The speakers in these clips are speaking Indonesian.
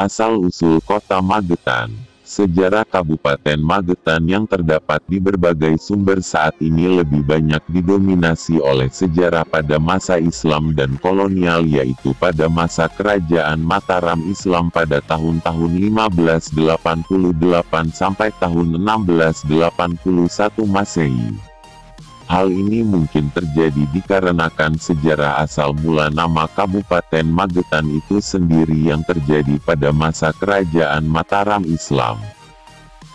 Asal-usul Kota Magetan. Sejarah Kabupaten Magetan yang terdapat di berbagai sumber saat ini lebih banyak didominasi oleh sejarah pada masa Islam dan kolonial, yaitu pada masa Kerajaan Mataram Islam pada tahun-tahun 1588 sampai tahun 1681 Masehi. Hal ini mungkin terjadi dikarenakan sejarah asal mula nama Kabupaten Magetan itu sendiri yang terjadi pada masa Kerajaan Mataram Islam.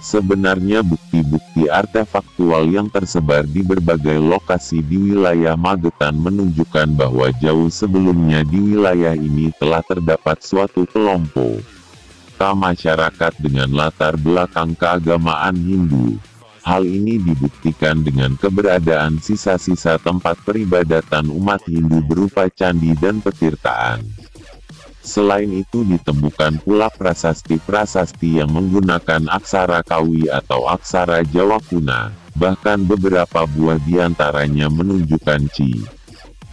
Sebenarnya bukti-bukti artefaktual yang tersebar di berbagai lokasi di wilayah Magetan menunjukkan bahwa jauh sebelumnya di wilayah ini telah terdapat suatu kelompok masyarakat dengan latar belakang keagamaan Hindu. Hal ini dibuktikan dengan keberadaan sisa-sisa tempat peribadatan umat Hindu berupa candi dan petirtaan. Selain itu ditemukan pula prasasti-prasasti yang menggunakan aksara Kawi atau aksara Jawa kuna, bahkan beberapa buah diantaranya menunjukkan ciri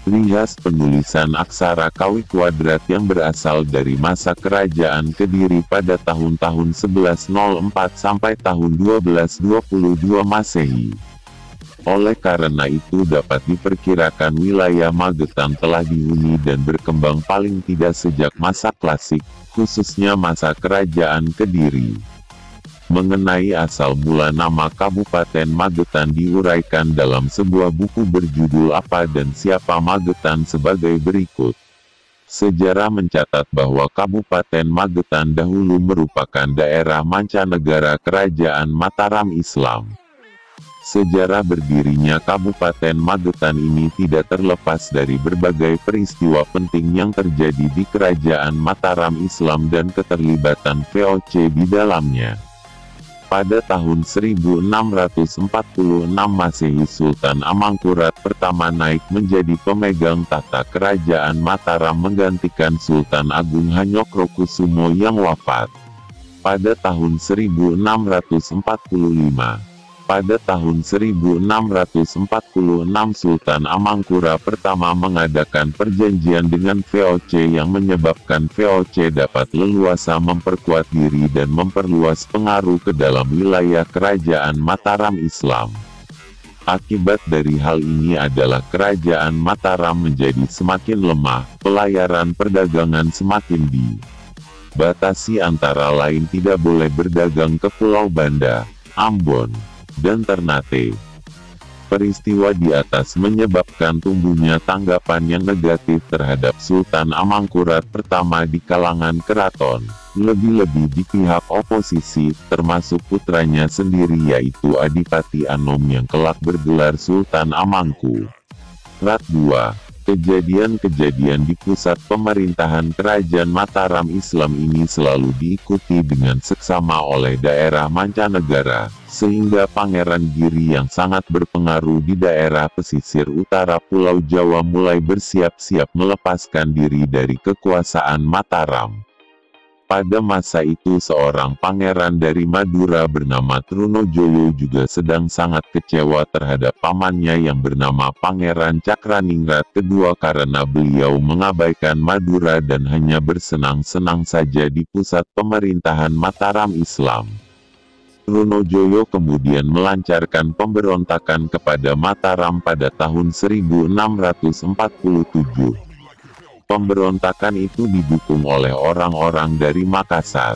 khas penulisan aksara Kawi kuadrat yang berasal dari masa Kerajaan Kediri pada tahun-tahun 1104 sampai tahun 1222 Masehi. Oleh karena itu dapat diperkirakan wilayah Magetan telah dihuni dan berkembang paling tidak sejak masa klasik, khususnya masa Kerajaan Kediri. Mengenai asal mula nama Kabupaten Magetan diuraikan dalam sebuah buku berjudul Apa dan Siapa Magetan sebagai berikut. Sejarah mencatat bahwa Kabupaten Magetan dahulu merupakan daerah mancanegara Kerajaan Mataram Islam. Sejarah berdirinya Kabupaten Magetan ini tidak terlepas dari berbagai peristiwa penting yang terjadi di Kerajaan Mataram Islam dan keterlibatan VOC di dalamnya. Pada tahun 1646 Masehi, Sultan Amangkurat pertama naik menjadi pemegang tahta Kerajaan Mataram menggantikan Sultan Agung Hanyokrokusumo yang wafat pada tahun 1645. Pada tahun 1646 Sultan Amangkurat pertama mengadakan perjanjian dengan VOC yang menyebabkan VOC dapat leluasa memperkuat diri dan memperluas pengaruh ke dalam wilayah Kerajaan Mataram Islam. Akibat dari hal ini adalah Kerajaan Mataram menjadi semakin lemah, pelayaran perdagangan semakin dibatasi, antara lain tidak boleh berdagang ke Pulau Banda, Ambon, dan Ternate. Peristiwa di atas menyebabkan tumbuhnya tanggapan yang negatif terhadap Sultan Amangkurat pertama di kalangan keraton, lebih-lebih di pihak oposisi, termasuk putranya sendiri yaitu Adipati Anom yang kelak bergelar Sultan Amangkurat II. Kejadian-kejadian di pusat pemerintahan Kerajaan Mataram Islam ini selalu diikuti dengan seksama oleh daerah mancanegara, sehingga Pangeran Giri yang sangat berpengaruh di daerah pesisir utara Pulau Jawa mulai bersiap-siap melepaskan diri dari kekuasaan Mataram. Pada masa itu seorang pangeran dari Madura bernama Trunojoyo juga sedang sangat kecewa terhadap pamannya yang bernama Pangeran Cakraningrat II karena beliau mengabaikan Madura dan hanya bersenang-senang saja di pusat pemerintahan Mataram Islam. Trunojoyo kemudian melancarkan pemberontakan kepada Mataram pada tahun 1647. Pemberontakan itu didukung oleh orang-orang dari Makassar.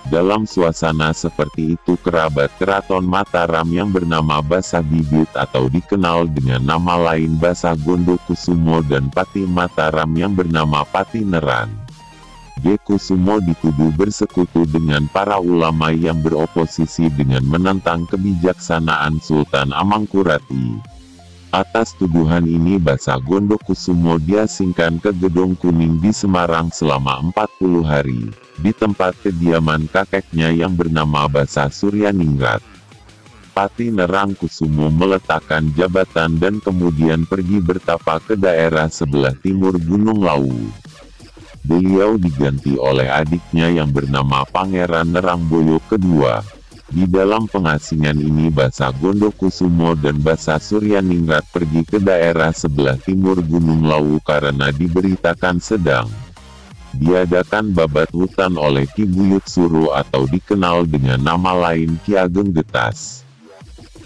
Dalam suasana seperti itu kerabat keraton Mataram yang bernama Basah Bibit atau dikenal dengan nama lain Basah Gondokusumo dan Pati Mataram yang bernama Pati Neran Kusumo dituduh bersekutu dengan para ulama yang beroposisi dengan menentang kebijaksanaan Sultan Amangkurat I. Atas tuduhan ini Basah Gondokusumo diasingkan ke Gedong Kuning di Semarang selama 40 hari, di tempat kediaman kakeknya yang bernama Basah Suryaningrat. Pati Nerang Kusumo meletakkan jabatan dan kemudian pergi bertapa ke daerah sebelah timur Gunung Lawu. Beliau diganti oleh adiknya yang bernama Pangeran Nerangboyo II. Di dalam pengasingan ini Basah Gondokusumo dan Basah Suryaningrat pergi ke daerah sebelah timur Gunung Lawu karena diberitakan sedang diadakan babat hutan oleh Ki Buyut Suro atau dikenal dengan nama lain Ki Ageng Getas.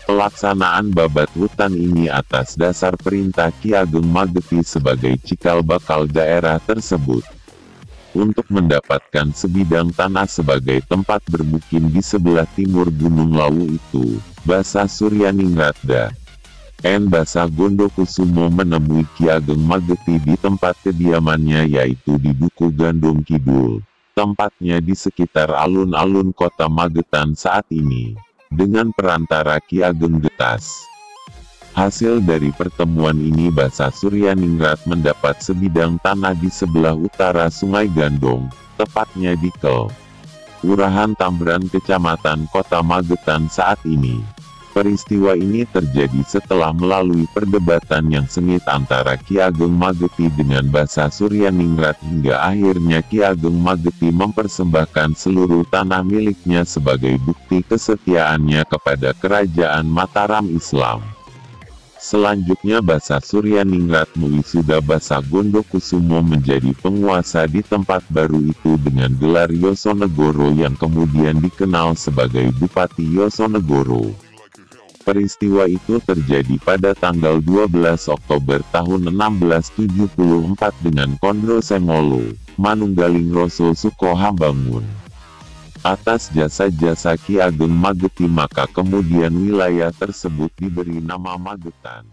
Pelaksanaan babat hutan ini atas dasar perintah Ki Ageng Mageti sebagai cikal bakal daerah tersebut. Untuk mendapatkan sebidang tanah sebagai tempat bermukim di sebelah timur Gunung Lawu itu, Basa Suryaningrat dan Basa Gondokusumo menemui Ki Ageng Mageti di tempat kediamannya yaitu di Duku Gandong Kidul, tempatnya di sekitar alun-alun kota Magetan saat ini, dengan perantara Ki Ageng Getas. Hasil dari pertemuan ini Basa Suryaningrat mendapat sebidang tanah di sebelah utara Sungai Gandong, tepatnya di Kelurahan Tambran Kecamatan Kota Magetan saat ini. Peristiwa ini terjadi setelah melalui perdebatan yang sengit antara Ki Ageng Mageti dengan Basa Suryaningrat hingga akhirnya Ki Ageng Mageti mempersembahkan seluruh tanah miliknya sebagai bukti kesetiaannya kepada Kerajaan Mataram Islam. Selanjutnya Basa Suryaningrat mewisuda Basa Gondokusumo menjadi penguasa di tempat baru itu dengan gelar Yosonegoro yang kemudian dikenal sebagai Bupati Yosonegoro. Peristiwa itu terjadi pada tanggal 12 Oktober tahun 1674 dengan Kondro Sengolo, Manunggaling Roso Sukohambangun. Atas jasa-jasa Ki Ageng Mageti maka kemudian wilayah tersebut diberi nama Magetan.